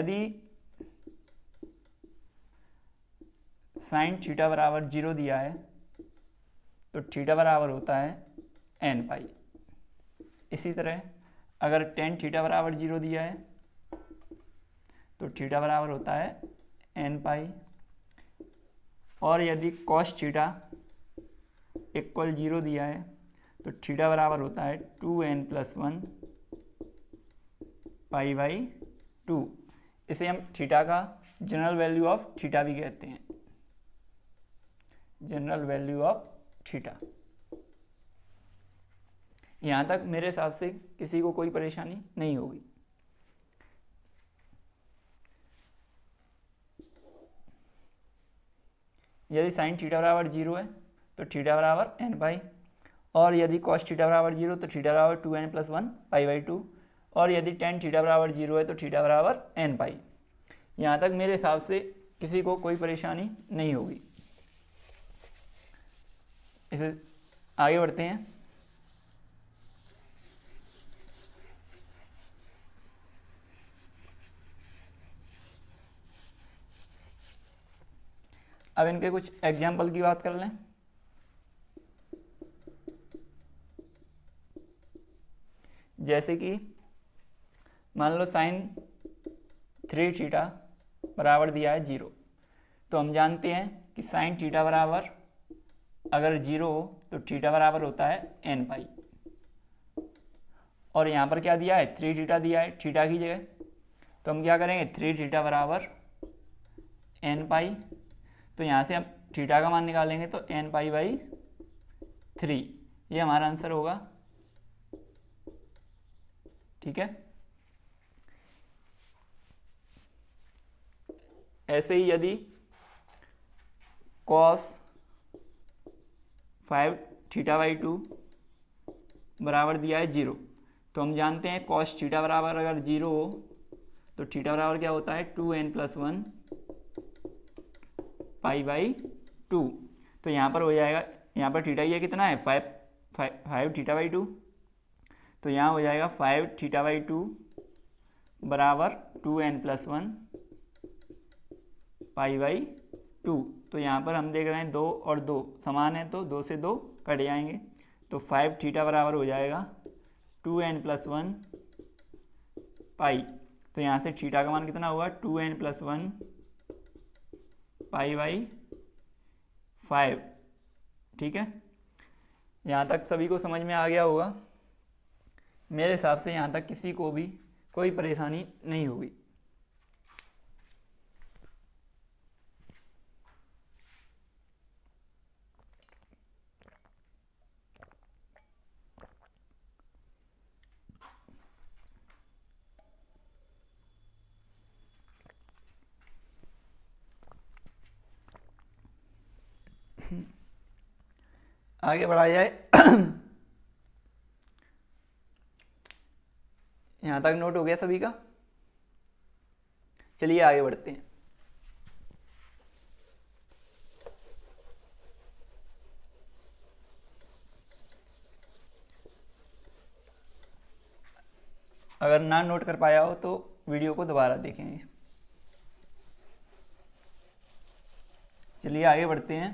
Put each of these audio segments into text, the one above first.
यदि sign theta बराबर 0 दिया है तो थीटा बराबर होता है n पाई। इसी तरह अगर टेन थीटा बराबर 0 दिया है तो थीटा बराबर होता है n पाई। और यदि कॉस थीटा इक्वल 0 दिया है तो थीटा बराबर होता है 2n+1 पाई बाई 2। इसे हम थीटा का जनरल वैल्यू ऑफ थीटा भी कहते हैं, जनरल वैल्यू ऑफ थीटा। यहां तक मेरे हिसाब से किसी को कोई परेशानी नहीं होगी। यदि साइन थीटा बराबर 0 है तो थीटा बराबर n पाई, और यदि कॉस थीटा बराबर 0 तो थीटा बराबर 2n+1 पाई बाई 2, और यदि टेन थीटा बराबर 0 है तो थीटा बराबर n पाई। यहाँ तक मेरे हिसाब से किसी को कोई परेशानी नहीं होगी। इसे आगे बढ़ते हैं। अब इनके कुछ एग्जाम्पल की बात कर लें। जैसे कि मान लो साइन 3 थीटा बराबर दिया है 0, तो हम जानते हैं कि साइन थीटा बराबर अगर 0 हो तो थीटा बराबर होता है n पाई। और यहाँ पर क्या दिया है, 3 थीटा दिया है थीटा की जगह, तो हम क्या करेंगे 3 थीटा बराबर n पाई। तो यहाँ से हम थीटा का मान निकालेंगे तो n पाई बाई 3, ये हमारा आंसर होगा। ठीक है। ऐसे ही यदि cos 5 थीटा बाई 2 बराबर दिया है 0, तो हम जानते हैं cos थीटा बराबर अगर 0 हो तो थीटा बराबर क्या होता है 2n+1 पाई बाई 2। तो यहाँ पर हो जाएगा, यहाँ पर थीटा ये कितना है 5 थीटा बाई 2, तो यहाँ हो जाएगा 5 थीटा बाई 2 बराबर 2n+1 पाई बाई 2। तो यहाँ पर हम देख रहे हैं 2 और 2 समान है तो 2 से 2 कट जाएंगे, तो 5 थीटा बराबर हो जाएगा 2n+1 पाई। तो यहाँ से थीटा का मान कितना हुआ 2n+1 पाई बाई 5। ठीक है, यहाँ तक सभी को समझ में आ गया होगा। मेरे हिसाब से यहाँ तक किसी को भी कोई परेशानी नहीं होगी। आगे बढ़ा जाए। यहाँ तक नोट हो गया सभी का? चलिए आगे बढ़ते हैं। अगर ना नोट कर पाया हो तो वीडियो को दोबारा देखेंगे। चलिए आगे बढ़ते हैं।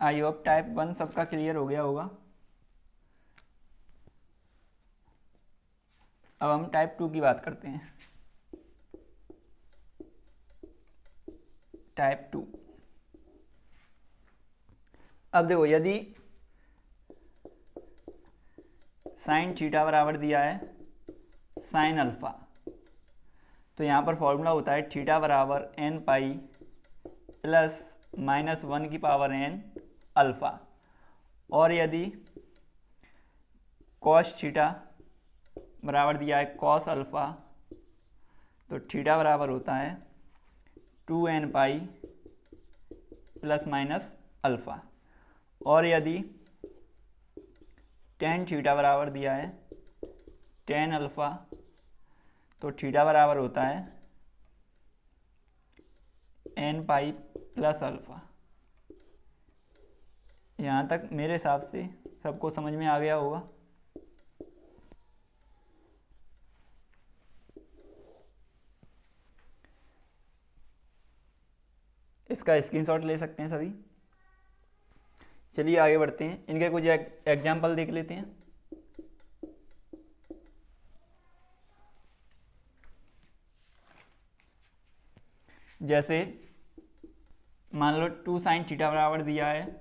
आई होप टाइप 1 सबका क्लियर हो गया होगा। अब हम टाइप 2 की बात करते हैं। टाइप 2। अब देखो, यदि साइन थीटा बराबर दिया है साइन अल्फा, तो यहाँ पर फॉर्मूला होता है थीटा बराबर n पाई प्लस -1 की पावर n अल्फा। और यदि कॉस थीटा बराबर दिया है कॉस अल्फा, तो थीटा बराबर होता है 2n पाई प्लस माइनस अल्फा। और यदि टेन थीटा बराबर दिया है टेन अल्फा, तो थीटा बराबर होता है n पाई प्लस अल्फा। यहाँ तक मेरे हिसाब से सबको समझ में आ गया होगा। इसका स्क्रीनशॉट ले सकते हैं सभी। चलिए आगे बढ़ते हैं, इनके कुछ एग्जाम्पल देख लेते हैं। जैसे मान लो 2 sin थीटा बराबर दिया है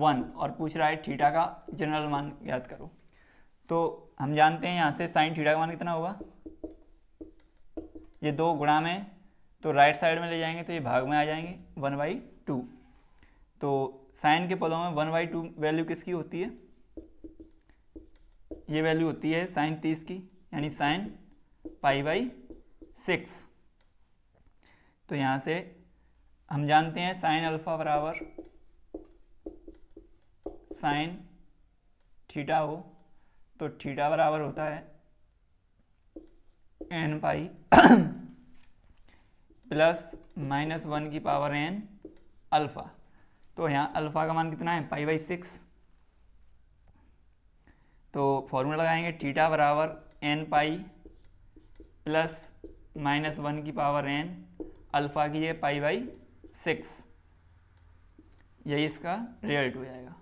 1 और पूछ रहा है थीटा का जनरल मान याद करो। तो हम जानते हैं यहाँ से sin थीटा का मान कितना होगा, ये 2 गुणा में तो राइट साइड में ले जाएंगे तो ये भाग में आ जाएंगे 1/2। तो साइन के पदों में 1/2 वैल्यू किसकी होती है, ये वैल्यू होती है sin 30 की, यानी sin π/6। तो यहाँ से हम जानते हैं sin अल्फा बराबर sin थीटा हो तो थीटा बराबर होता है n पाई प्लस -1 की पावर n अल्फा। तो यहाँ अल्फा का मान कितना है π/6। तो फॉर्मूला लगाएंगे थीटा बराबर n पाई प्लस -1 की पावर n अल्फा की है π/6, यही इसका रिजल्ट हो जाएगा।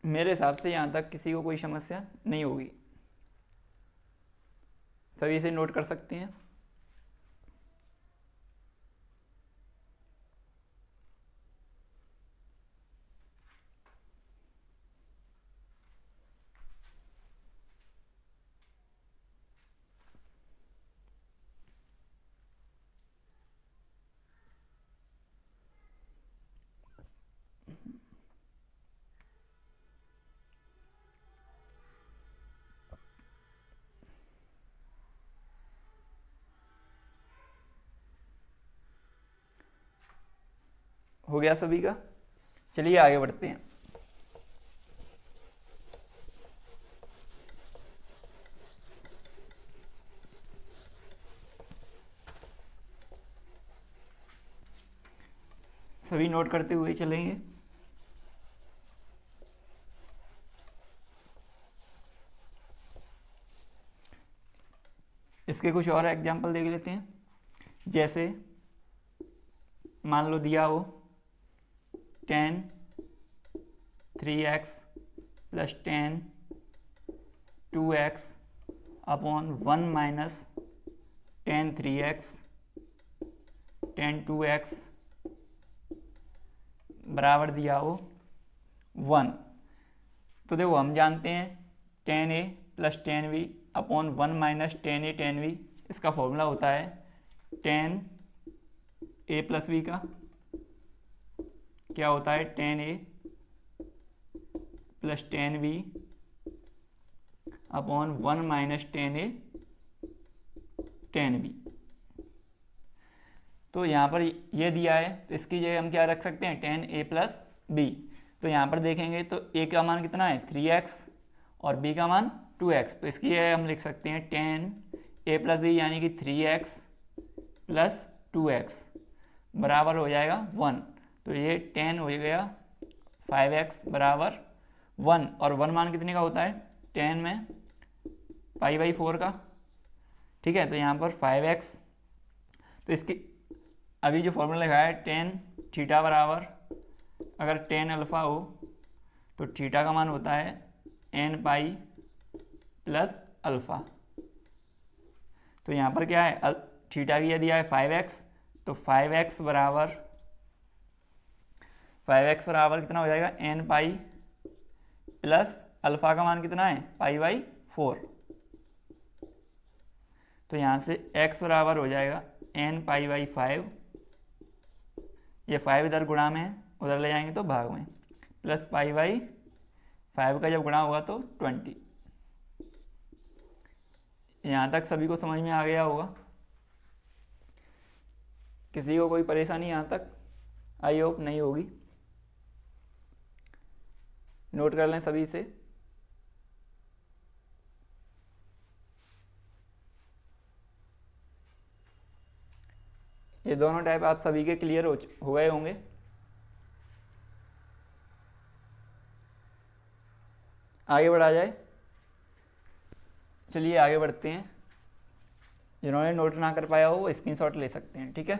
मेरे हिसाब से यहाँ तक किसी को कोई समस्या नहीं होगी, सभी इसे नोट कर सकते हैं। हो गया सभी का। चलिए आगे बढ़ते हैं। सभी नोट करते हुए चलेंगे। इसके कुछ और एग्जाम्पल देख लेते हैं। जैसे मान लो दिया हो tan 3x plus tan 2x upon 1 minus tan 3x tan 2x बराबर दिया हो 1। तो देखो हम जानते हैं tan a plus tan b upon 1 minus tan a tan b, इसका फॉर्मूला होता है tan a प्लस b का क्या होता है tan a plus tan b upon 1 minus tan a tan b। तो यहाँ पर ये दिया है तो इसकी जगह हम क्या रख सकते हैं tan a प्लस b। तो यहाँ पर देखेंगे तो a का मान कितना है 3x और b का मान 2x, तो इसकी जगह हम लिख सकते हैं tan a प्लस b यानी कि 3x प्लस 2x बराबर हो जाएगा 1। तो ये tan हो गया 5x बराबर 1 और 1 मान कितने का होता है tan में π/4 का, ठीक है। तो यहाँ पर 5x, तो इसकी अभी जो फॉर्मूला लगाया है tan थीटा बराबर अगर tan अल्फा हो तो थीटा का मान होता है n पाई प्लस अल्फा। तो यहाँ पर क्या है थीटा की दिया है 5x, तो 5x बराबर कितना हो जाएगा n पाई प्लस अल्फा का मान कितना है π/4। तो यहाँ से x बराबर हो जाएगा n π/5, ये 5 इधर गुणा में है उधर ले जाएंगे तो भाग में, प्लस π/5 का जब गुणा होगा तो 20। यहाँ तक सभी को समझ में आ गया होगा, किसी को कोई परेशानी यहाँ तक आई होप नहीं होगी। नोट कर लें सभी से। ये दोनों टाइप आप सभी के क्लियर हो गए होंगे। आगे बढ़ा जाए। चलिए आगे बढ़ते हैं। जिन्होंने नोट ना कर पाया हो वो स्क्रीनशॉट ले सकते हैं, ठीक है।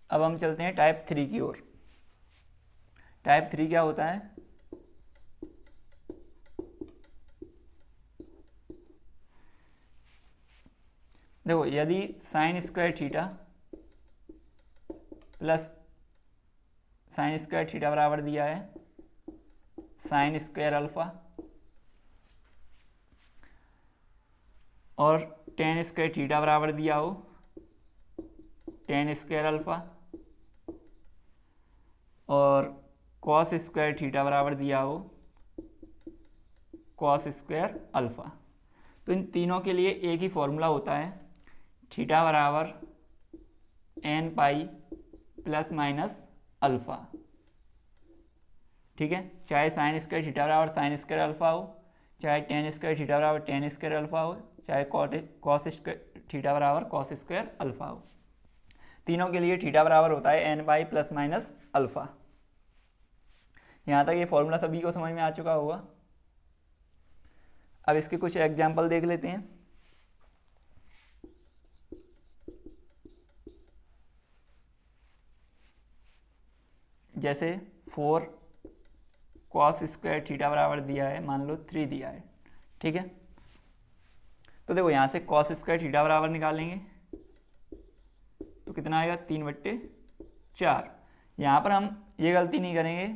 अब हम चलते हैं टाइप 3 की ओर। टाइप 3 क्या होता है? देखो, यदि sign square theta plus sign square theta बराबर दिया है साइन स्क्वायर अल्फा और टेन स्क्वायर थीटा बराबर दिया हो टेन स्क्वायर अल्फा और कॉस स्क्वायर थीटा बराबर दिया हो कॉस स्क्वायर अल्फा, तो इन तीनों के लिए एक ही फॉर्मूला होता है, थीटा बराबर n pi plus minus alpha. ठीक है, चाहे साइन स्क्वायर थीटा बराबर साइन स्क्वायर अल्फा हो, चाहे टेन स्क्वायर थीटा बराबर टेन स्क्वायर अल्फा हो, चाहे कॉस स्क्वायर थीटा बराबर कॉस स्क्वायर अल्फा हो, तीनों के लिए थीटा बराबर होता है n pi plus minus alpha. यहाँ तक ये फॉर्मूला सभी को समझ में आ चुका होगा। अब इसके कुछ एग्जाम्पल देख लेते हैं। जैसे 4 कॉस स्क्वायर थीटा बराबर दिया है, मान लो 3 दिया है, ठीक है। तो देखो यहाँ से कॉस स्क्वायर थीटा बराबर निकालेंगे तो कितना आएगा 3/4। यहाँ पर हम ये गलती नहीं करेंगे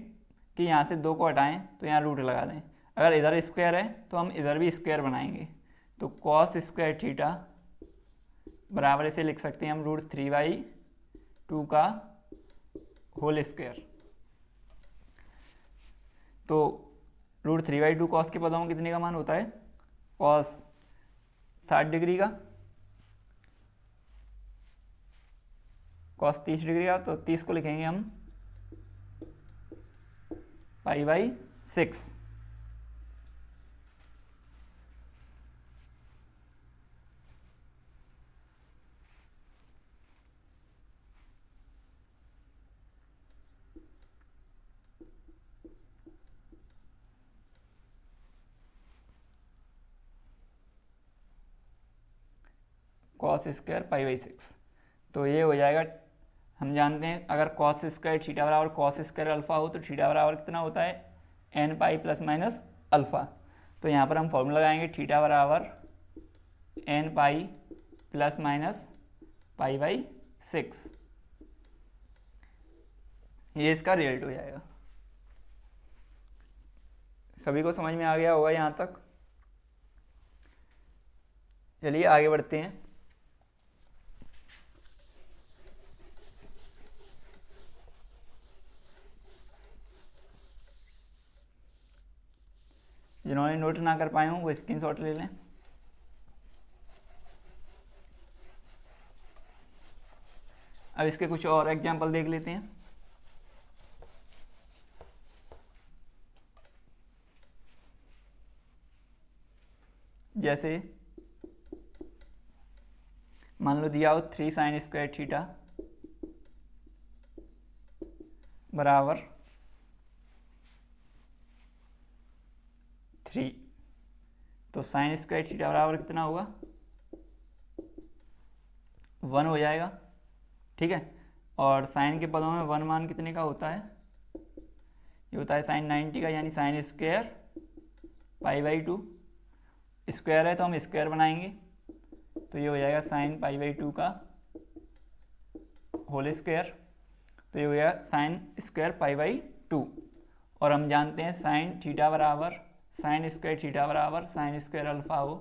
कि यहाँ से 2 को हटाएं तो यहाँ रूट लगा दें। अगर इधर स्क्वायर है तो हम इधर भी स्क्वायर बनाएंगे, तो कॉस स्क्वायर थीटा बराबर इसे लिख सकते हैं हम √3/2 का होल स्क्वायर। तो √3/2 कॉस के पदों में कितने का मान होता है? कॉस 60 डिग्री का, कॉस 30 डिग्री का, तो 30 को लिखेंगे हम π/6। कॉस स्क्वायर π/6, तो ये हो जाएगा। हम जानते हैं अगर कॉस स्क्वायर थीटा बराबर कॉस स्क्वायर अल्फा हो तो थीटा बराबर कितना होता है? N pi plus minus alpha. तो यहाँ पर हम फॉर्मूला लगाएंगे थीटा बराबर एन पाई प्लस माइनस π/6, ये इसका रिजल्ट हो जाएगा। सभी को समझ में आ गया होगा यहाँ तक। चलिए आगे बढ़ते हैं। जिन्होंने नोट ना कर पाए हों वो स्क्रीनशॉट ले लें। अब इसके कुछ और एग्जाम्पल देख लेते हैं। जैसे मान लो दिया हो 3 साइन स्क्वायर थीटा बराबर 3, तो साइन स्क्वायर थीटा बराबर कितना होगा? 1 हो जाएगा, ठीक है। और साइन के पदों में 1 मान कितने का होता है? ये होता है साइन 90 का, यानी साइन स्क्वायर π/2। स्क्वायर है तो हम स्क्वायर बनाएंगे, तो ये हो जाएगा साइन π/2 का होल स्क्वायर, तो ये हो गया साइन स्क्वायर π/2। और हम जानते हैं साइन थीटा बराबर साइन स्क्वायर थीटा बराबर साइन स्क्वायर अल्फा हो,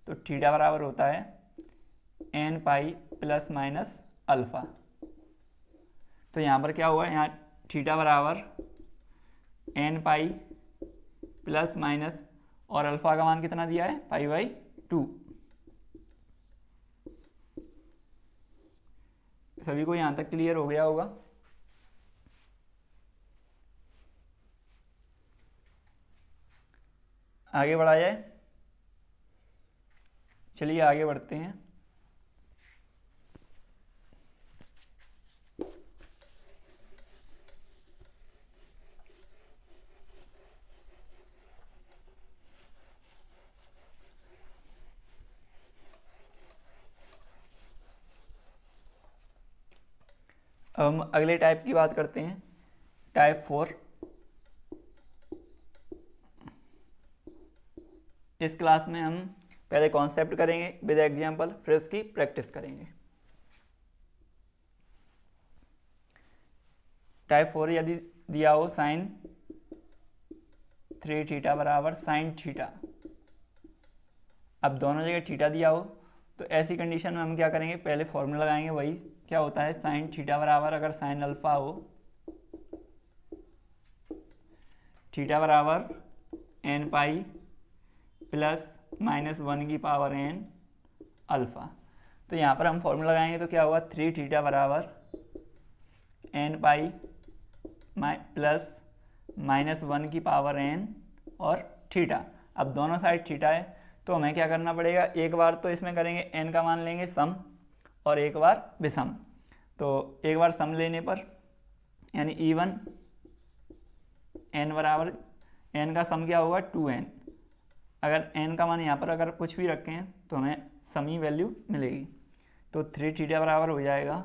तो थीटा बराबर होता है n pi plus minus alpha. तो यहाँ पर क्या हुआ? यहाँ थीटा बराबर एन पाई प्लस माइनस और अल्फा का मान कितना दिया है? π/2। सभी को यहाँ तक क्लियर हो गया होगा। आगे बढ़ा जाए। चलिए आगे बढ़ते हैं। अब हम अगले टाइप की बात करते हैं, टाइप 4। इस क्लास में हम पहले कॉन्सेप्ट करेंगे विद एग्जाम्पल, फिर उसकी प्रैक्टिस करेंगे। टाइप 4 यदि दिया हो साइन 3 थीटा बराबर साइन थीटा, अब दोनों जगह थीटा दिया हो तो ऐसी कंडीशन में हम क्या करेंगे, पहले फॉर्मूला लगाएंगे। वही क्या होता है, साइन थीटा बराबर अगर साइन अल्फा हो, थीटा बराबर एन पाई प्लस माइनस 1 की पावर एन अल्फा। तो यहाँ पर हम फॉर्मूला लगाएंगे तो क्या होगा, 3 थीटा बराबर एन पाई प्लस माइनस 1 की पावर एन और थीटा। अब दोनों साइड थीटा है तो हमें क्या करना पड़ेगा, एक बार तो इसमें करेंगे एन का मान लेंगे सम और एक बार विषम। तो एक बार सम लेने पर यानी E1 एन बराबर एन का सम क्या होगा 2n। अगर एन का मान यहाँ पर अगर कुछ भी रखें तो हमें सम ही वैल्यू मिलेगी। तो 3 थीटा बराबर हो जाएगा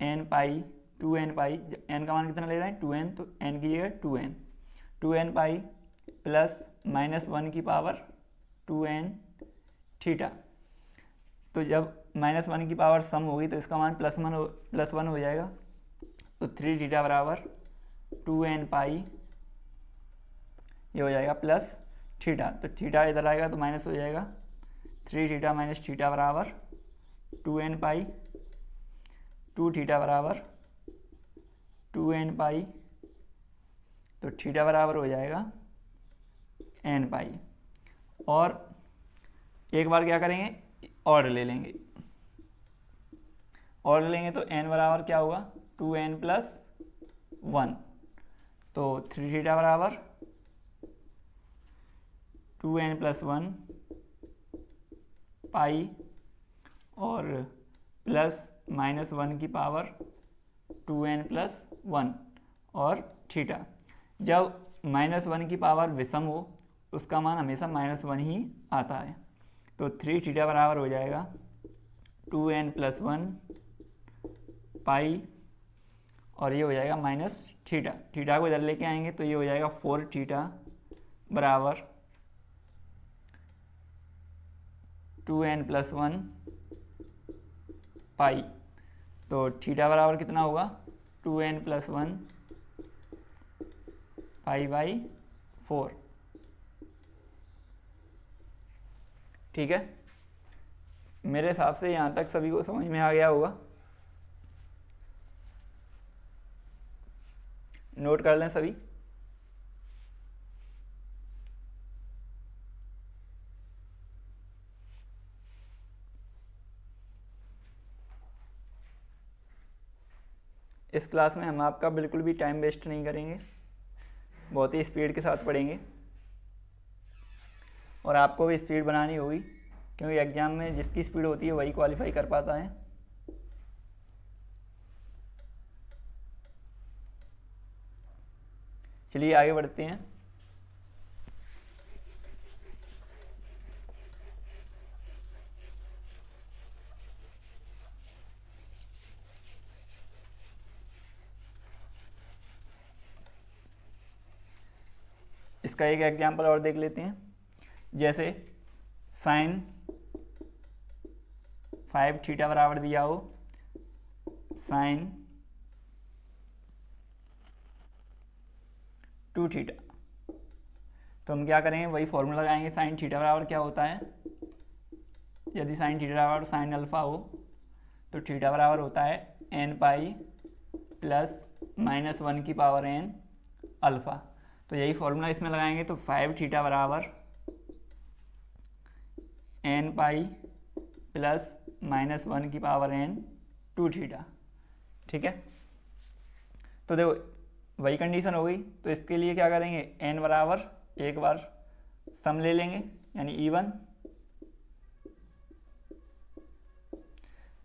एन पाई 2n पाई, एन का मान कितना ले रहे हैं 2n, तो एन की जगह 2n पाई प्लस माइनस 1 की पावर 2n थीटा। तो जब माइनस 1 की पावर सम होगी तो इसका मान प्लस 1 हो जाएगा। तो 3 थीटा बराबर 2n पाई, ये हो जाएगा प्लस थीटा, तो थीटा इधर आएगा तो माइनस हो जाएगा। 3 थीटा माइनस थीटा बराबर 2n पाई, 2 थीटा बराबर 2n पाई, तो थीटा बराबर हो जाएगा n पाई। और एक बार क्या करेंगे, ऑर्डर ले लेंगे। ऑर्डर लेंगे तो n बराबर क्या होगा 2n प्लस 1, तो 3 थीटा बराबर 2n प्लस 1 पाई और प्लस माइनस 1 की पावर 2n प्लस 1 और थीटा। जब माइनस 1 की पावर विषम हो उसका मान हमेशा माइनस 1 ही आता है। तो 3 थीटा बराबर हो जाएगा 2n प्लस 1 पाई और ये हो जाएगा माइनस थीटा। थीटा को इधर लेके आएंगे तो ये हो जाएगा 4 थीटा बराबर 2n प्लस 1 पाई। तो थीटा बराबर कितना होगा 2n प्लस 1 पाई बाई 4। ठीक है, मेरे हिसाब से यहाँ तक सभी को समझ में आ गया होगा। नोट कर लें सभी। इस क्लास में हम आपका बिल्कुल भी टाइम वेस्ट नहीं करेंगे, बहुत ही स्पीड के साथ पढ़ेंगे और आपको भी स्पीड बनानी होगी, क्योंकि एग्ज़ाम में जिसकी स्पीड होती है वही क्वालिफाई कर पाता है। चलिए आगे बढ़ते हैं। इसका एक एग्जाम्पल और देख लेते हैं। जैसे साइन 5 थीटा बराबर दिया हो साइन 2 थीटा, तो हम क्या करेंगे, वही फॉर्मूला लगाएंगे। साइन थीटा बराबर क्या होता है, यदि साइन थीटा बराबर साइन अल्फा हो तो थीटा बराबर होता है एन पाई प्लस माइनस 1 की पावर एन अल्फा। तो यही फॉर्मूला इसमें लगाएंगे तो 5 थीटा बराबर एन पाई प्लस माइनस 1 की पावर एन 2 थीटा। ठीक है, तो देखो वही कंडीशन हो गई। तो इसके लिए क्या करेंगे, एन बराबर एक बार सम ले लेंगे, यानी E1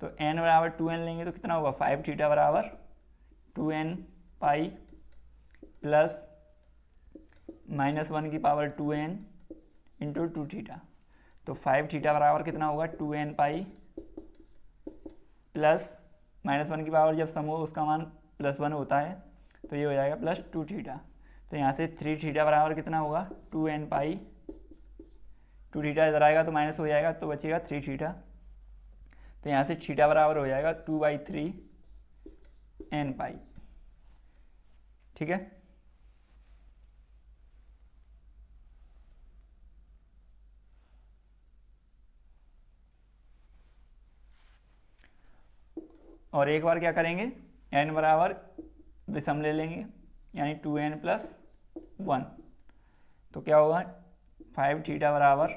तो n बराबर 2n लेंगे तो कितना होगा 5 थीटा बराबर 2n पाई प्लस -1 की पावर 2n इंटू 2 थीटा। तो 5 थीटा बराबर कितना होगा 2n पाई प्लस -1 की पावर जब सम हो उसका मान +1 होता है तो ये हो जाएगा +2 थीटा। तो यहाँ से 3 थीटा बराबर कितना होगा 2n पाई, 2 थीटा इधर आएगा तो माइनस हो जाएगा तो बचेगा 3 थीटा। तो यहाँ से थीटा बराबर हो जाएगा 2/3 n पाई। ठीक है, और एक बार क्या करेंगे n बराबर विषम ले लेंगे यानी 2n + 1। तो क्या होगा 5 थीटा बराबर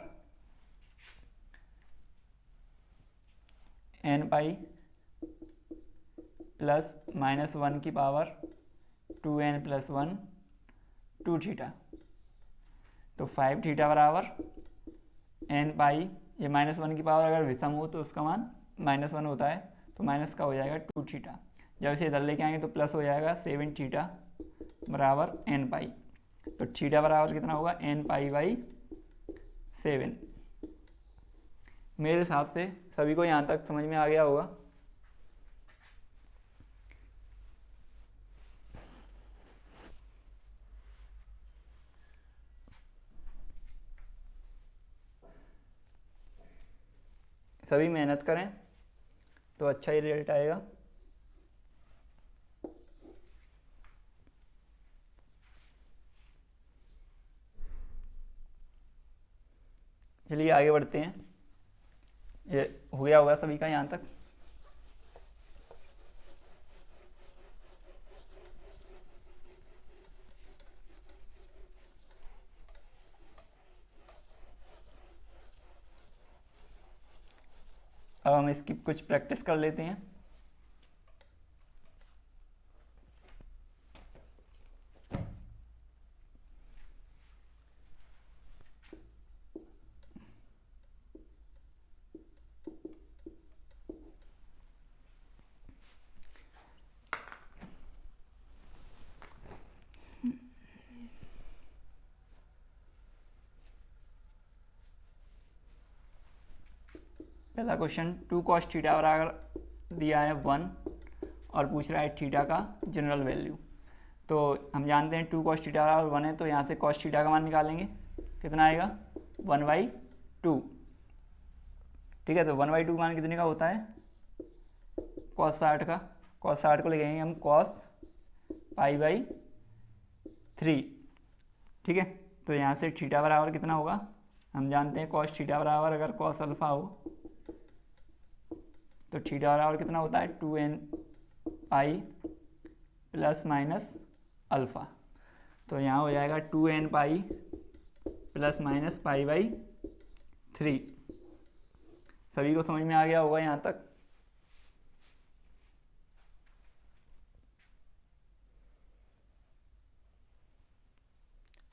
n पाई प्लस -1 की पावर 2n + 1 2 थीटा। तो 5 थीटा बराबर n पाई, ये -1 की पावर अगर विषम हो तो उसका मान -1 होता है तो माइनस का हो जाएगा 2 थीटा। जब इसे इधर लेके आएंगे तो प्लस हो जाएगा 7 थीटा बराबर n पाई। तो थीटा बराबर कितना होगा n पाई/7। मेरे हिसाब से सभी को यहाँ तक समझ में आ गया होगा। सभी मेहनत करें तो अच्छा ही रिजल्ट आएगा। चलिए आगे बढ़ते हैं। ये हो गया होगा सभी का यहाँ तक। अब हम इसकी कुछ प्रैक्टिस कर लेते हैं। पहला क्वेश्चन 2 cos थीटा बराबर दिया है 1 और पूछ रहा है थीटा का जनरल वैल्यू। तो हम जानते हैं 2 cos थीटा बराबर 1 है तो यहाँ से cos थीटा का मान निकालेंगे, कितना आएगा 1/2। ठीक है, तो 1/2 मान कितने का होता है cos 60 का। cos 60 को लिखेंगे हम cos π/3। ठीक है, तो यहाँ से थीटा बराबर कितना होगा, हम जानते हैं cos थीटा बराबर अगर cos अल्फा हो तो थीटा बराबर कितना होता है 2n पाई ± अल्फ़ा। तो यहाँ हो जाएगा 2n पाई ± π/3। सभी को समझ में आ गया होगा यहाँ तक।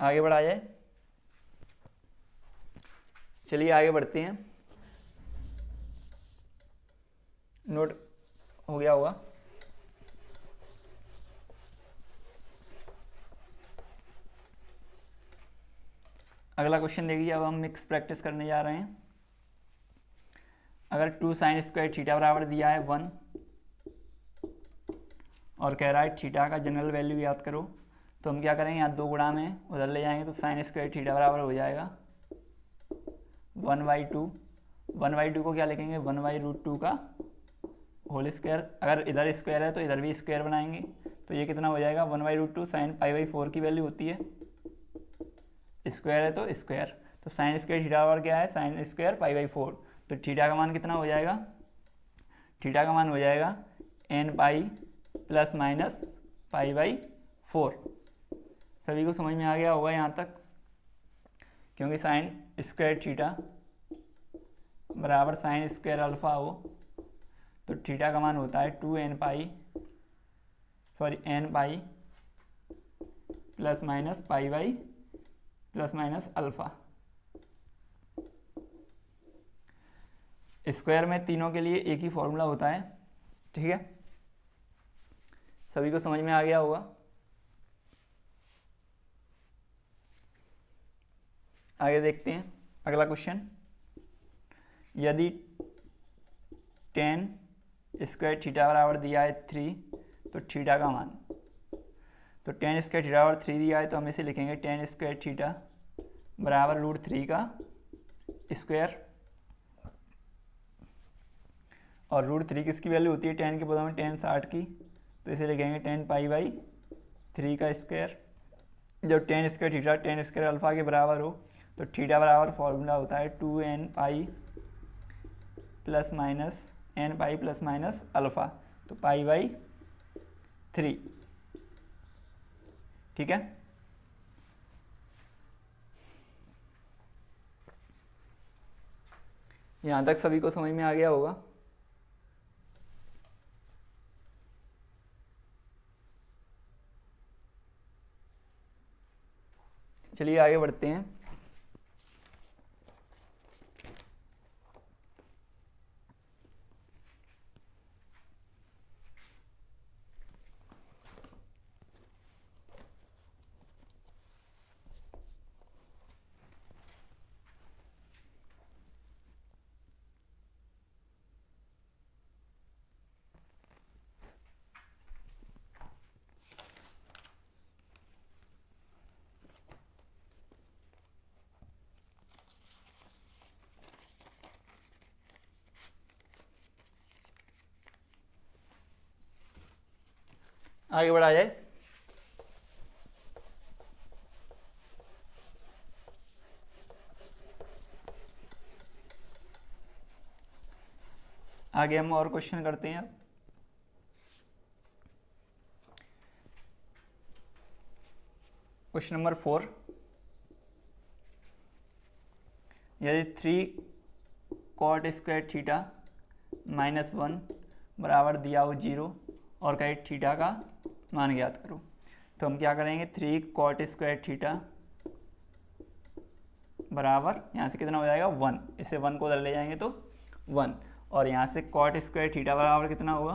आगे बढ़ा जाए। चलिए आगे बढ़ते हैं। नोट हो गया होगा। अगला क्वेश्चन देखिए, अब हम मिक्स प्रैक्टिस करने जा रहे हैं। अगर 2 sin² थीटा बराबर दिया है 1 और कह रहा है थीटा का जनरल वैल्यू याद करो, तो हम क्या करेंगे, यहाँ 2 गुणा में उधर ले जाएंगे तो sin² थीटा बराबर हो जाएगा 1/2। 1/2 को क्या लिखेंगे 1/√2 का होल स्क्वायर। अगर इधर स्क्वायर है तो इधर भी स्क्वायर बनाएंगे तो ये कितना हो जाएगा 1/√2 sin π/4 की वैल्यू होती है, स्क्वायर है तो स्क्वायर। तो sin² थीटा बराबर क्या है sin² π/4। तो थीटा का मान कितना हो जाएगा, थीटा का मान हो जाएगा n पाई ± π/4। सभी को समझ में आ गया होगा यहाँ तक, क्योंकि sin² थीटा बराबर sin² अल्फा हो तो थीटा का मान होता है n पाई ± अल्फ़ा। स्क्वायर में तीनों के लिए एक ही फॉर्मूला होता है, ठीक है, सभी को समझ में आ गया होगा। आगे देखते हैं अगला क्वेश्चन। यदि tan स्क्वायर थीटा बराबर दिया है 3, तो थीटा का मान, तो tan स्क्वायर थीटा बराबर 3 दिया है तो हम इसे लिखेंगे tan स्क्वायर थीटा बराबर √3 का स्क्वायर, और √3 किसकी वैल्यू होती है, tan के पदों में tan 60 की, तो इसे लिखेंगे tan π/3 का स्क्वायर। जब tan square theta tan square alpha के बराबर हो तो थीटा बराबर फॉर्मूला होता है 2n पाई प्लस माइनस n पाई प्लस माइनस अल्फा, तो π/3, ठीक है। यहाँ तक सभी को समझ में आ गया होगा। चलिए आगे बढ़ते हैं। आगे बढ़ा जाए। आगे हम और क्वेश्चन करते हैं। क्वेश्चन नंबर 4, यदि 3 cot स्क्वायर थीटा -1 बराबर दिया हो 0 और कहे थीटा का मान ज्ञात करो, तो हम क्या करेंगे, 3 cot स्क्वायर थीटा बराबर यहाँ से कितना हो जाएगा 1, इसे 1 को उधर ले जाएंगे तो 1, और यहाँ से cot स्क्वायर थीटा बराबर कितना होगा,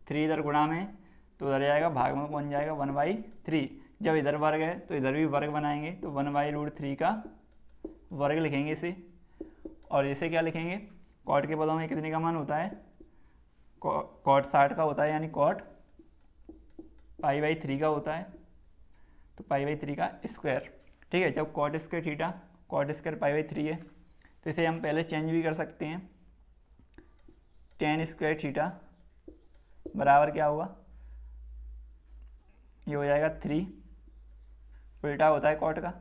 3 इधर गुणा में तो उधर जाएगा, भाग में बन जाएगा 1/3। जब इधर वर्ग है तो इधर भी वर्ग बनाएंगे, तो 1/√3 का वर्ग लिखेंगे इसे, और इसे क्या लिखेंगे, कॉट के पदों में कितने का मान होता है, कॉट 60 का होता है, यानी कॉट π/3 का होता है, तो π/3 का स्क्वायर, ठीक है। जब cot square theta cot square π/3 है तो इसे हम पहले चेंज भी कर सकते हैं, tan स्क्वायर थीटा बराबर क्या होगा, ये हो जाएगा 3, उल्टा होता है कॉट का,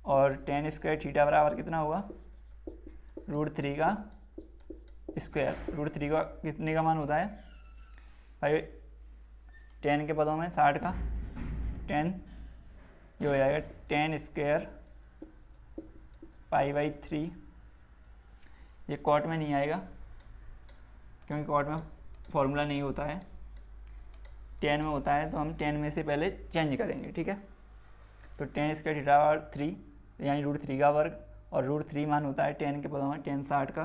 और tan स्क्वायर थीटा बराबर कितना होगा, √3 का स्क्वायर, √3 का कितने का मान होता है, भाई tan के पदों में 60 का, tan ये हो जाएगा tan स्क्वायर π/3, ये कॉट में नहीं आएगा क्योंकि कॉट में फॉर्मूला नहीं होता है, tan में होता है, तो हम tan में से पहले चेंज करेंगे, ठीक है। तो tan स्क्वायर थीटा बराबर 3 यानी √3 का वर्ग, और √3 मान होता है tan के पदों में tan 60 का,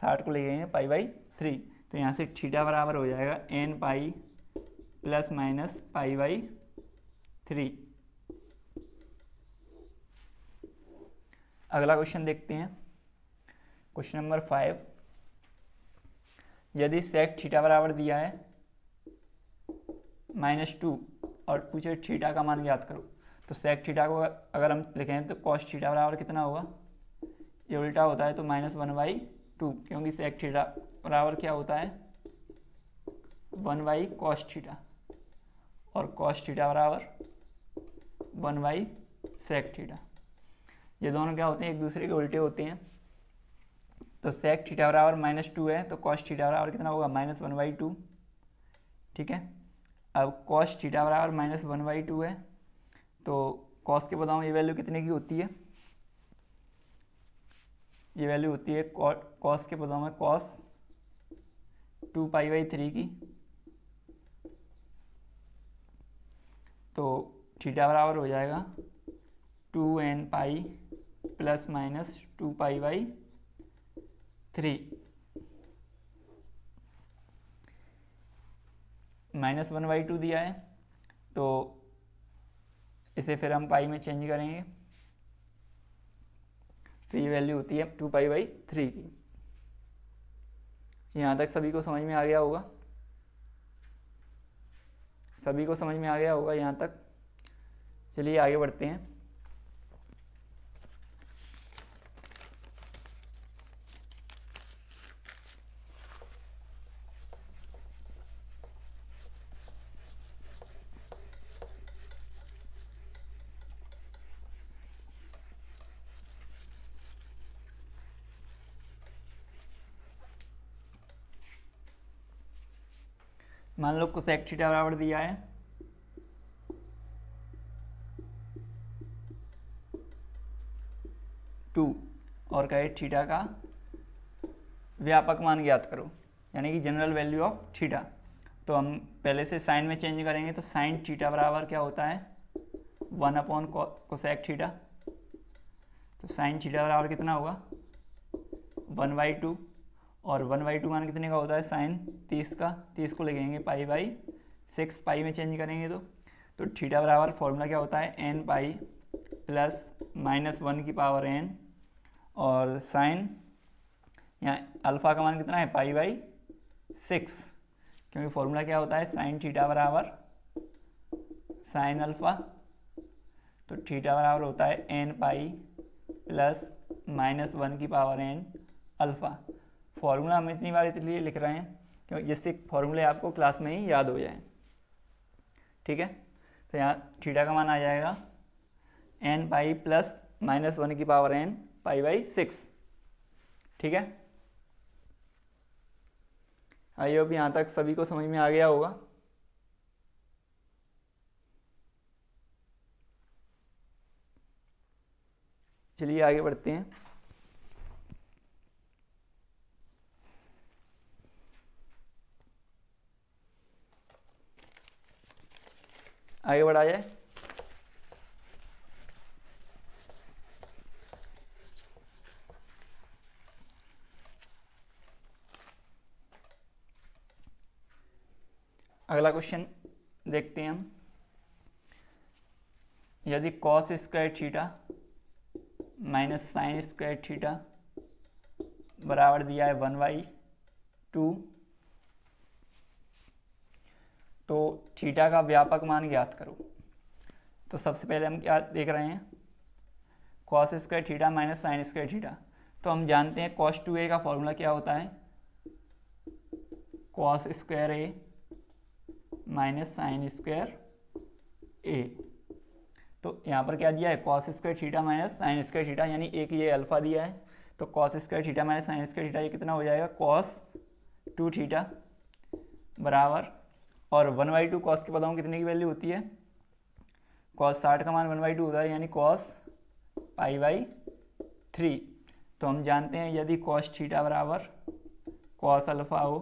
60 को ले जाएंगे π/3, तो यहाँ से थीटा बराबर हो जाएगा n पाई प्लस माइनस π/3। अगला क्वेश्चन देखते हैं, क्वेश्चन नंबर 5, यदि सेक थीटा बराबर दिया है -2 और पूछे थीटा का मान ज्ञात करो, तो सेक थीटा को अगर हम लिखें तो कॉस थीटा बराबर कितना होगा, ये उल्टा होता है तो -1/2, क्योंकि सेक थीटा बराबर क्या होता है 1/cos थीटा, और cos थीटा बराबर 1/sec थीटा, ये दोनों क्या होते हैं, एक दूसरे के उल्टे होते हैं। तो sec थीटा बराबर -2 है तो cos थीटा बराबर कितना होगा, -1/2, ठीक है। अब cos थीटा बराबर -1/2 है तो cos के पदों में ये वैल्यू कितने की होती है, ये वैल्यू होती है cos के पदों में cos 2π/3 की, तो थीटा बराबर हो जाएगा 2n पाई प्लस माइनस 2π/3, -1/2 दिया है, तो इसे फिर हम पाई में चेंज करेंगे, तो ये वैल्यू होती है 2π/3 की। यहाँ तक सभी को समझ में आ गया होगा, सभी को समझ में आ गया होगा यहाँ तक। चलिए आगे बढ़ते हैं। मान लो कोसेक थीटा बराबर दिया है 2 और कहे थीटा का व्यापक मान ज्ञात करो, यानी कि जनरल वैल्यू ऑफ थीटा। तो हम पहले से साइन में चेंज करेंगे, तो साइन थीटा बराबर क्या होता है 1/कोसेक थीटा। तो साइन थीटा बराबर कितना होगा 1/2, और 1/2 मान कितने का होता है साइन 30 का, 30 को लिखेंगे π/6, पाई में चेंज करेंगे तो थीटा बराबर फॉर्मूला क्या होता है n पाई प्लस -1 की पावर n, और साइन यहाँ अल्फ़ा का मान कितना है π/6, क्योंकि फॉर्मूला क्या होता है साइन थीटा बराबर साइन अल्फ़ा। तो थीटा बराबर होता है n पाई प्लस -1 की पावर n अल्फ़ा। फॉर्मूला हम इतनी बार इसलिए लिख रहे हैं क्योंकि जिससे फॉर्मूले आपको क्लास में ही याद हो जाए, ठीक है। तो यहाँ थीटा का मान आ जाएगा n पाई प्लस -1 की पावर n π/6, ठीक है। आई होप यहाँ तक सभी को समझ में आ गया होगा। चलिए आगे बढ़ते हैं। आगे बढ़ा जाए। अगला क्वेश्चन देखते हैं हम। यदि cos square theta minus sign square theta बराबर दिया है 1/2, तो थीटा का व्यापक मान ज्ञात करो। तो सबसे पहले हम क्या देख रहे हैं cos square theta minus sign square theta. तो हम जानते हैं कॉस 2a का फॉर्मूला क्या होता है कॉस स्क्वायर ए माइनस साइन स्क्वायर ए। तो यहाँ पर क्या दिया है cos square theta minus sign square theta, यानी एक ये अल्फा दिया है। तो cos square theta minus sign square theta ये कितना हो जाएगा कॉस 2 थीटा बराबर, और 1/2 कॉस के पता हूँ कितने की वैल्यू होती है कॉस 60 का मान 1/2 होता है, यानी कॉस π/3। तो हम जानते हैं यदि कॉस थीटा बराबर कॉस अल्फा हो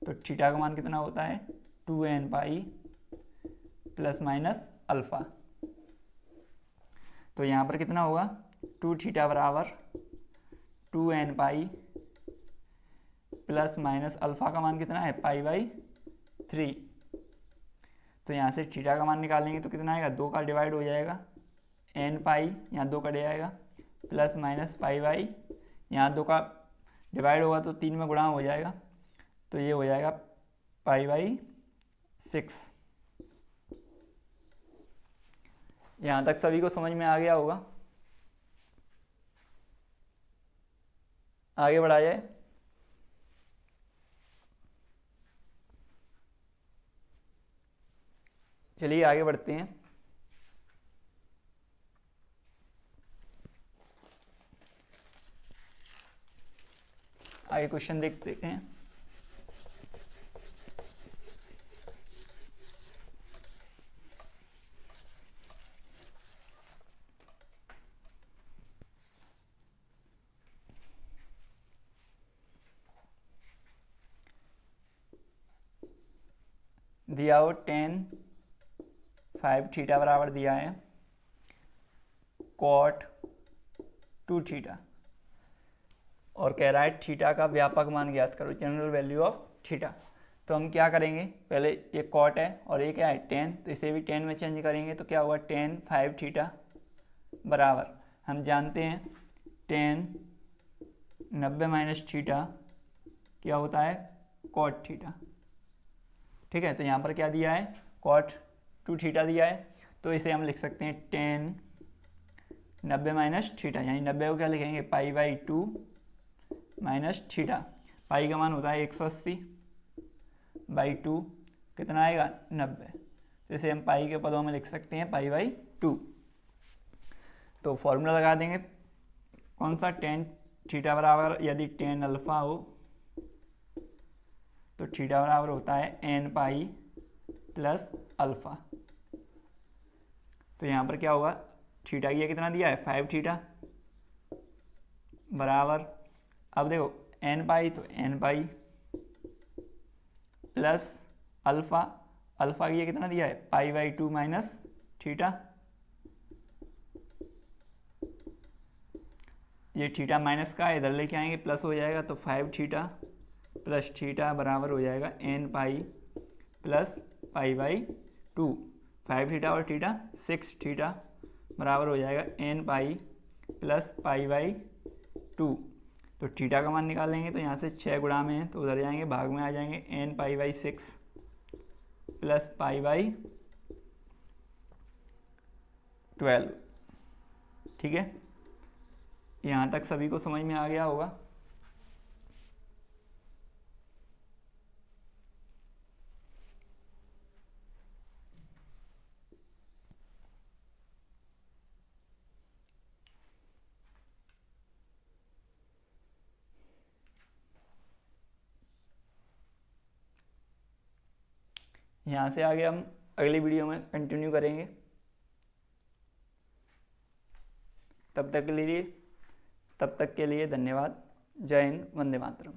तो थीटा का मान कितना होता है 2n पाई प्लस माइनस अल्फा। तो यहाँ पर कितना होगा 2 थीटा बराबर 2n पाई प्लस माइनस अल्फा का मान कितना है π/3। तो यहाँ से थीटा का मान निकालेंगे तो कितना आएगा 2 का डिवाइड हो जाएगा n पाई, यहाँ 2 कट जाएगा प्लस माइनस π/, यहाँ 2 का डिवाइड होगा तो 3 में गुणा हो जाएगा, तो ये हो जाएगा π/6। यहाँ तक सभी को समझ में आ गया होगा। आगे बढ़ा जाए। चलिए आगे बढ़ते हैं। आगे क्वेश्चन देखते हैं। दिया हो 5 थीटा बराबर दिया है कॉट 2 थीटा, और कह रहा है थीटा का व्यापक मान ज्ञात करो जनरल वैल्यू ऑफ थीटा। तो हम क्या करेंगे, पहले ये कॉट है और ये क्या है टेन, तो इसे भी टेन में चेंज करेंगे तो क्या होगा टेन 5 थीटा बराबर, हम जानते हैं टेन 90 माइनस थीटा क्या होता है कॉट थीटा। ठीक है, तो यहाँ पर क्या दिया है कॉट 2 थीटा दिया है, तो इसे हम लिख सकते हैं टेन 90 माइनस थीटा, यानी 90 को क्या लिखेंगे पाई बाई 2 माइनस थीटा। पाई का मान होता है 180 बाई 2 कितना आएगा 90, तो इसे हम पाई के पदों में लिख सकते हैं पाई बाई 2। तो फॉर्मूला लगा देंगे कौन सा, टेन थीटा बराबर यदि टेन अल्फा हो तो थीटा बराबर होता है एन पाई प्लस अल्फा। तो यहाँ पर क्या होगा थीटा की कितना दिया है 5 थीटा बराबर, अब देखो एन पाई तो n pi plus alpha, alpha की कितना दिया है पाई बाई 2 माइनस थीटा, ये थीटा माइनस का इधर लेके आएंगे प्लस हो जाएगा, तो 5 थीटा प्लस थीटा बराबर हो जाएगा n pi plus pi by 2। 5 theta और थीटा 6 थीटा बराबर हो जाएगा n pi plus pi by 2। तो थीटा का मान निकालेंगे तो यहाँ से 6 गुणा में है तो उधर जाएंगे भाग में आ जाएंगे n pi by 6 plus pi by 12। ठीक है, यहाँ तक सभी को समझ में आ गया होगा। यहाँ से आगे हम अगली वीडियो में कंटिन्यू करेंगे। तब तक के लिए धन्यवाद। जय हिंद, वंदे मातरम।